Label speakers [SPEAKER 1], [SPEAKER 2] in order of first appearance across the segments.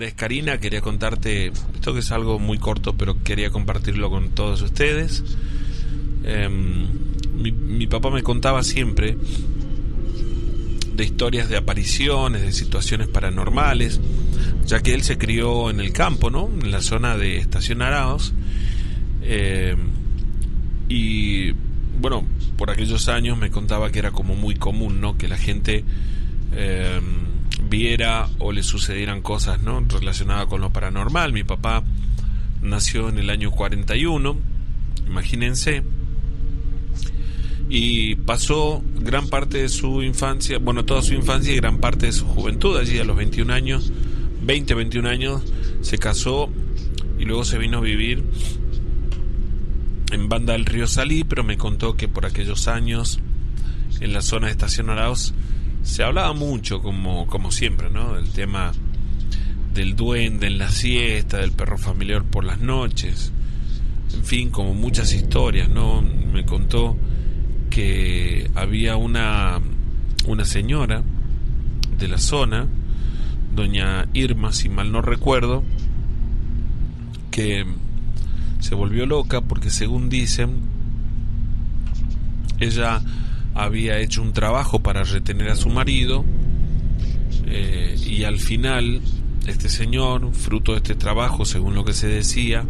[SPEAKER 1] nombre es Karina, quería contarte esto que es algo muy corto, pero quería compartirlo con todos ustedes. Mi papá me contaba siempre de historias de apariciones, de situaciones paranormales, ya que él se crió en el campo, ¿no? En la zona de Estación Araos. Y bueno, por aquellos años me contaba que era como muy común, ¿no? Que la gente viera o le sucedieran cosas, ¿no? Relacionadas con lo paranormal. Mi papá nació en el año 41, imagínense, y pasó gran parte de su infancia, bueno, toda su infancia y gran parte de su juventud allí a los 21 años, 21 años, se casó y luego se vino a vivir en Banda del Río Salí, pero me contó que por aquellos años en la zona de Estación Arauz se hablaba mucho, como siempre, ¿no? Del tema del duende en la siesta, del perro familiar por las noches, en fin, como muchas historias, ¿no? Me contó que había una señora de la zona, doña Irma, si mal no recuerdo, que se volvió loca porque, según dicen, ella había hecho un trabajo para retener a su marido, y al final este señor, fruto de este trabajo, según lo que se decía,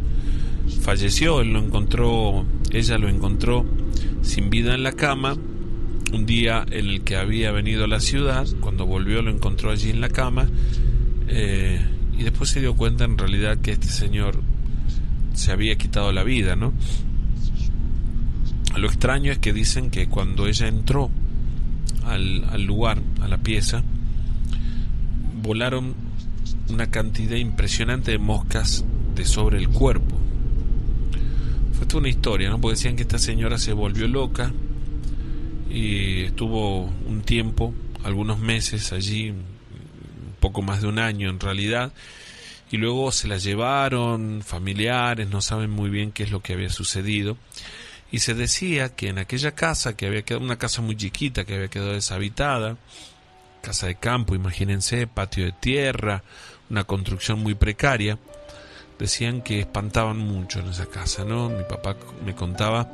[SPEAKER 1] falleció. Ella lo encontró sin vida en la cama un día en el que había venido a la ciudad. Cuando volvió lo encontró allí en la cama, y después se dio cuenta en realidad que este señor se había quitado la vida, ¿no? Lo extraño es que dicen que cuando ella entró al lugar, a la pieza, volaron una cantidad impresionante de moscas de sobre el cuerpo. Fue toda una historia, ¿no? Porque decían que esta señora se volvió loca y estuvo un tiempo, algunos meses allí, un poco más de un año en realidad, y luego se la llevaron familiares, no saben muy bien qué es lo que había sucedido. Y se decía que en aquella casa, que había quedado una casa muy chiquita, que había quedado deshabitada, casa de campo, imagínense, patio de tierra, una construcción muy precaria, decían que espantaban mucho en esa casa, ¿no? Mi papá me contaba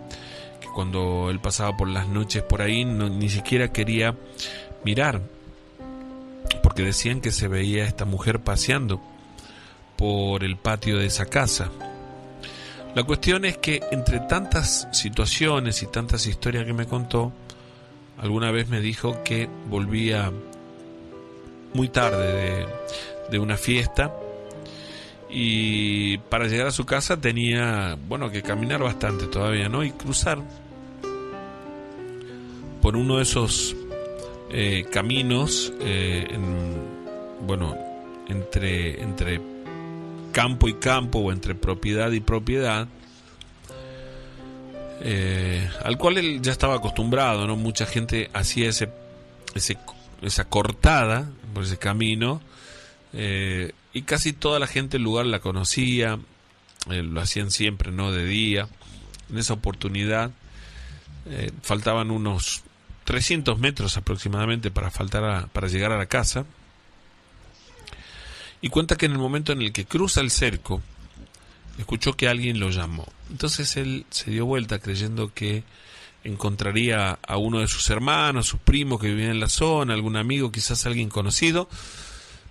[SPEAKER 1] que cuando él pasaba por las noches por ahí, ni siquiera quería mirar, porque decían que se veía a esta mujer paseando por el patio de esa casa. La cuestión es que entre tantas situaciones y tantas historias que me contó, alguna vez me dijo que volvía muy tarde de una fiesta, y para llegar a su casa tenía, bueno, que caminar bastante todavía, ¿no? Y cruzar por uno de esos caminos, entre campo y campo, o entre propiedad y propiedad, al cual él ya estaba acostumbrado, ¿no? Mucha gente hacía esa cortada por ese camino, y casi toda la gente del lugar la conocía, lo hacían siempre, ¿no? De día. En esa oportunidad faltaban unos 300 metros aproximadamente para llegar a la casa, y cuenta que en el momento en el que cruza el cerco escuchó que alguien lo llamó. Entonces él se dio vuelta creyendo que encontraría a uno de sus hermanos, sus primos que vivían en la zona, algún amigo, quizás alguien conocido,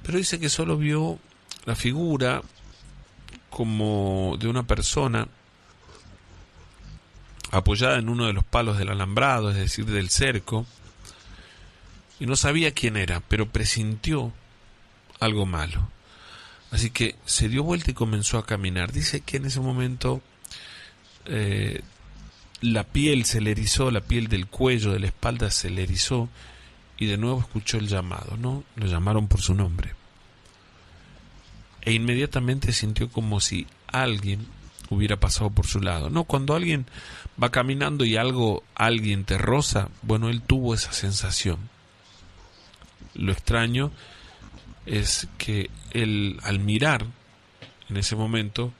[SPEAKER 1] pero dice que solo vio la figura como de una persona apoyada en uno de los palos del alambrado, es decir, del cerco, y no sabía quién era, pero presintió algo malo. Así que se dio vuelta y comenzó a caminar. Dice que en ese momento la piel se le erizó, la piel del cuello, de la espalda se le erizó, y de nuevo escuchó el llamado, ¿no? Lo llamaron por su nombre. E inmediatamente sintió como si alguien hubiera pasado por su lado, ¿no? Cuando alguien va caminando y alguien te roza, bueno, él tuvo esa sensación. Lo extraño es que él, al mirar en ese momento,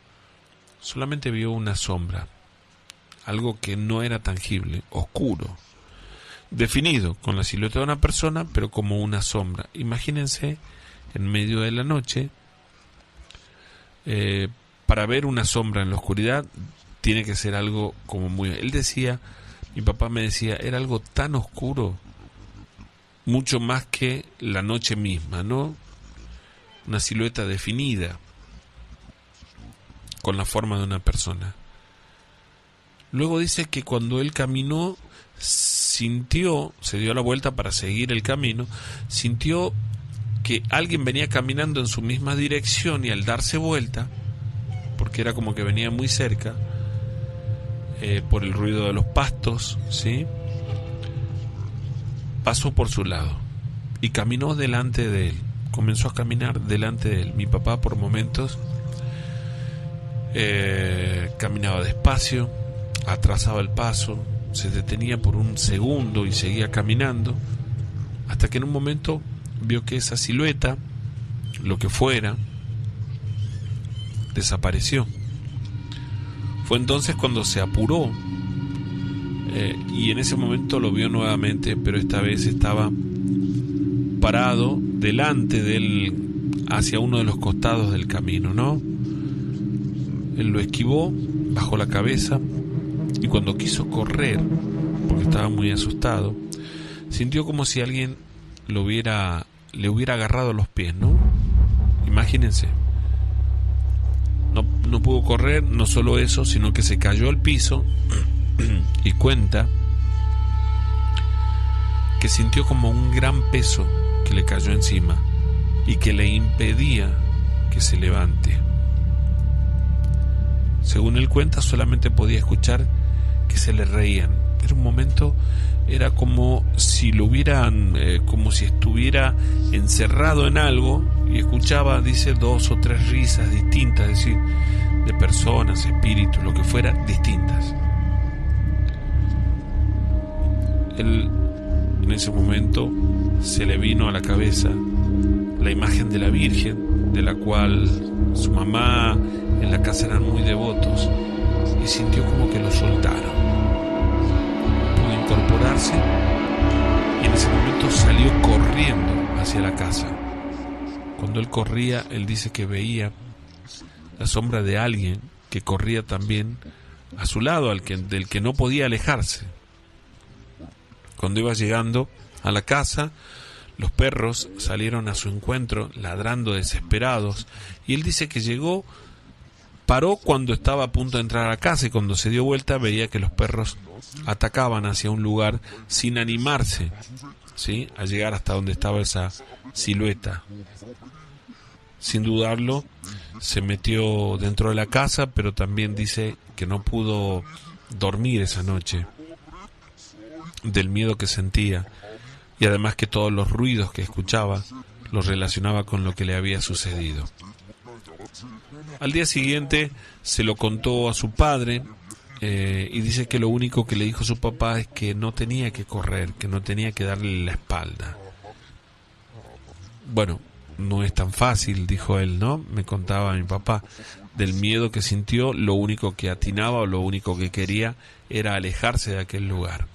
[SPEAKER 1] solamente vio una sombra, algo que no era tangible, oscuro, definido con la silueta de una persona, pero como una sombra. Imagínense, en medio de la noche, para ver una sombra en la oscuridad tiene que ser algo como muy... Él decía, mi papá me decía, era algo tan oscuro, mucho más que la noche misma, ¿no? Una silueta definida, con la forma de una persona. Luego dice que cuando él caminó, sintió, se dio la vuelta para seguir el camino, sintió que alguien venía caminando en su misma dirección y al darse vuelta, porque era como que venía muy cerca, por el ruido de los pastos, ¿sí?, pasó por su lado y caminó delante de él, comenzó a caminar delante de él. Mi papá por momentos caminaba despacio, atrasaba el paso, se detenía por un segundo y seguía caminando, hasta que en un momento vio que esa silueta, lo que fuera, desapareció. Fue entonces cuando se apuró, y en ese momento lo vio nuevamente, pero esta vez estaba parado delante de él, hacia uno de los costados del camino, ¿no? Él lo esquivó, bajó la cabeza, y cuando quiso correr, porque estaba muy asustado, sintió como si alguien le hubiera agarrado los pies, ¿no? Imagínense. No pudo correr, no solo eso, sino que se cayó al piso y cuenta que sintió como un gran peso que le cayó encima y que le impedía que se levante. Según él cuenta, solamente podía escuchar que se le reían. Era un momento, era como si lo hubieran, como si estuviera encerrado en algo y escuchaba, dice, 2 o 3 risas distintas, es decir, de personas, espíritus, lo que fuera, distintas. Él, en ese momento, se le vino a la cabeza la imagen de la Virgen, de la cual su mamá en la casa eran muy devotos, y sintió como que lo soltaron. Pudo incorporarse y en ese momento salió corriendo hacia la casa. Cuando él corría, él dice que veía la sombra de alguien que corría también a su lado, del que no podía alejarse. Cuando iba llegando a la casa, los perros salieron a su encuentro ladrando desesperados, y él dice que llegó, paró cuando estaba a punto de entrar a la casa, y cuando se dio vuelta veía que los perros atacaban hacia un lugar sin animarse, ¿sí?, a llegar hasta donde estaba esa silueta. Sin dudarlo, se metió dentro de la casa, pero también dice que no pudo dormir esa noche del miedo que sentía, y además que todos los ruidos que escuchaba los relacionaba con lo que le había sucedido. Al día siguiente se lo contó a su padre, y dice que lo único que le dijo su papá es que no tenía que correr, que no tenía que darle la espalda. Bueno, no es tan fácil, dijo él, ¿no? Me contaba mi papá, del miedo que sintió, lo único que atinaba o lo único que quería era alejarse de aquel lugar.